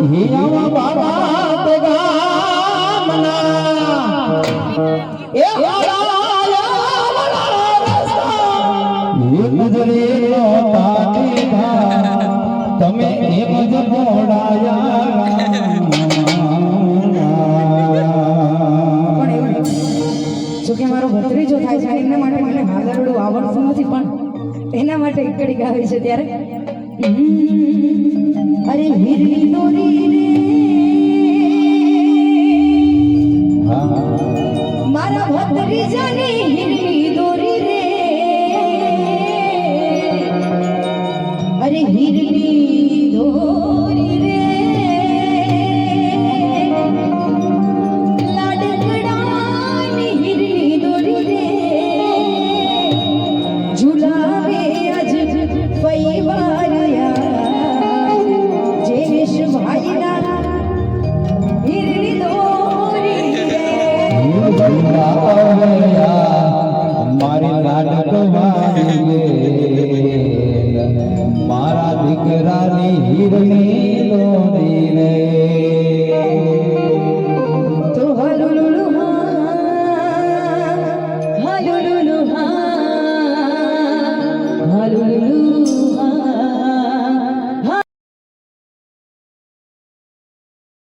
હિયાવા બાબા તે ગામના એ આયા ગુજરી તમે એમ જ મોડાયા જોકે મારો ભત્રીજો થાય છે એના માટે મને હાલરડું આવડતું નથી પણ એના માટે એકડી ગાવી છે ત્યારે